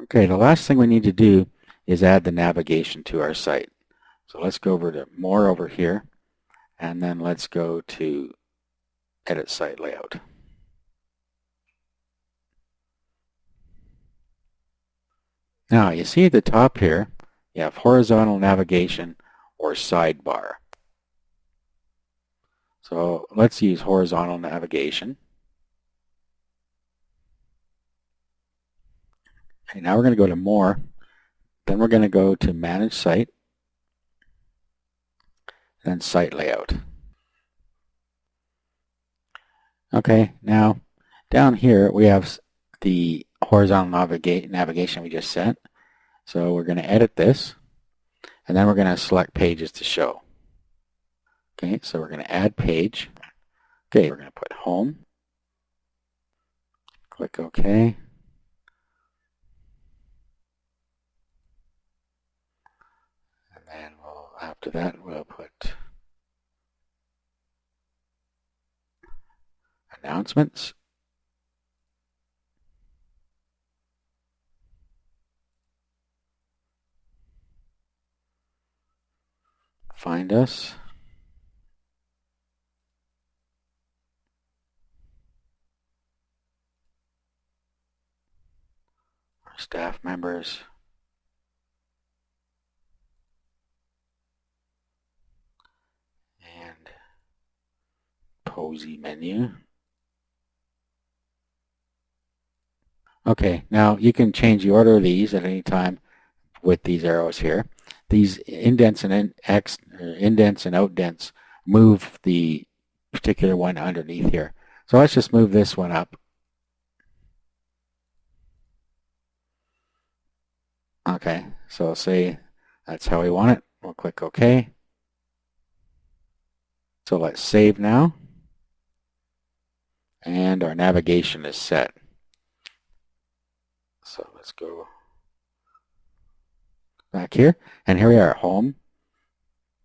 Okay, the last thing we need to do is add the navigation to our site. So let's go over to More over here, and then let's go to Edit Site Layout. Now, you see at the top here, you have horizontal navigation or sidebar. So let's use horizontal navigation. Okay, now we're going to go to More, then we're going to go to Manage Site, then Site Layout. Okay, now down here we have the horizontal navigation we just set. So we're going to edit this, and then we're going to select Pages to Show. Okay, so we're going to add page. Okay, we're going to put Home. Click OK. And then after that we'll put Announcements. Find Us. Our staff members. And Posy menu. Okay, now you can change the order of these at any time with these arrows here. These indents and indents and outdents move the particular one underneath here. So let's just move this one up. Okay, so say that's how we want it. We'll click OK. So let's save now. And our navigation is set. So let's go back here. And here we are, Home,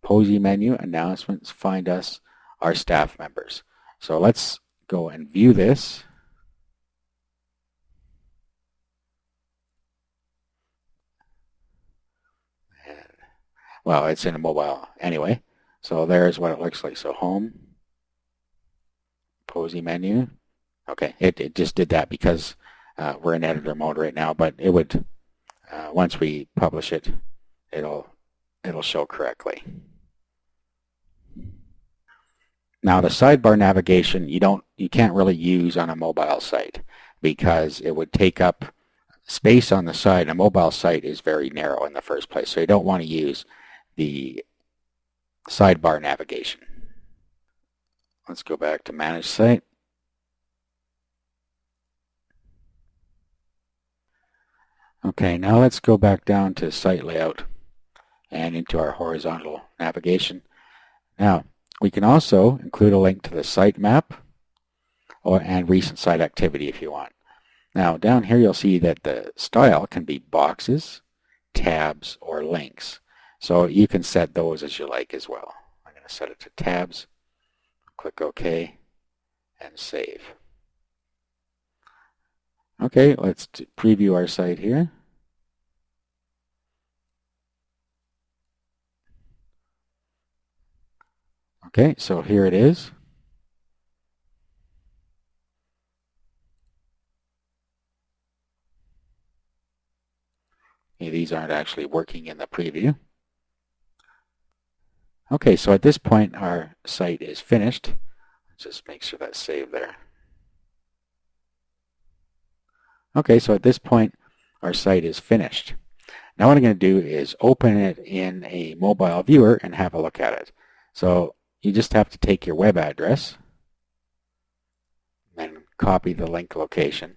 Posy menu, Announcements, Find Us, our staff members. So let's go and view this. And, well, it's in a mobile anyway. So there's what it looks like. So Home, Posy menu. Okay, it just did that because we're in editor mode right now, but it would, once we publish it, it'll show correctly. Now the sidebar navigation you can't really use on a mobile site because it would take up space on the side. A mobile site is very narrow in the first place, so you don't want to use the sidebar navigation. Let's go back to Manage Site. Okay, now let's go back down to Site Layout and into our horizontal navigation. Now, we can also include a link to the site map and recent site activity if you want. Now, down here you'll see that the style can be boxes, tabs, or links. So you can set those as you like as well. I'm going to set it to tabs, click OK, and save. Okay, let's preview our site here. Okay, so here it is. Okay, these aren't actually working in the preview. Okay, so at this point our site is finished. Let's just make sure that's saved there. Okay, so at this point our site is finished. Now what I'm going to do is open it in a mobile viewer and have a look at it. So you just have to take your web address and copy the link location.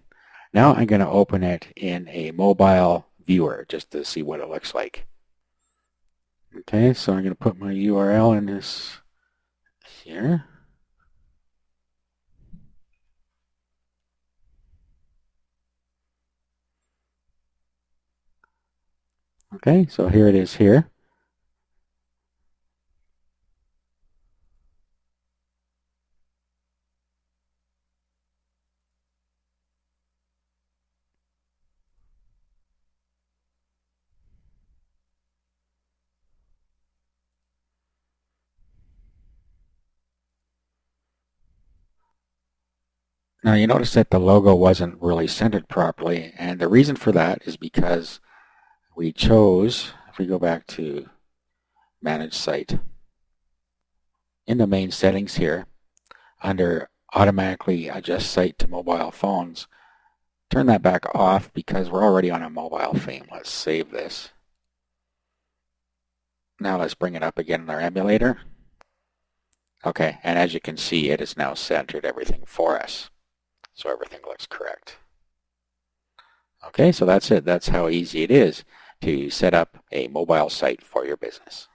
Now I'm going to open it in a mobile viewer just to see what it looks like. Okay, so I'm going to put my URL in this here. Okay, so here it is here. Now you notice that the logo wasn't really centered properly, and the reason for that is because we chose, if we go back to Manage Site, in the main settings here, under Automatically Adjust Site to Mobile Phones, turn that back off because we're already on a mobile theme. Let's save this. Now let's bring it up again in our emulator. Okay, and as you can see, it has now centered everything for us. So everything looks correct. Okay, so that's it. That's how easy it is to set up a mobile site for your business.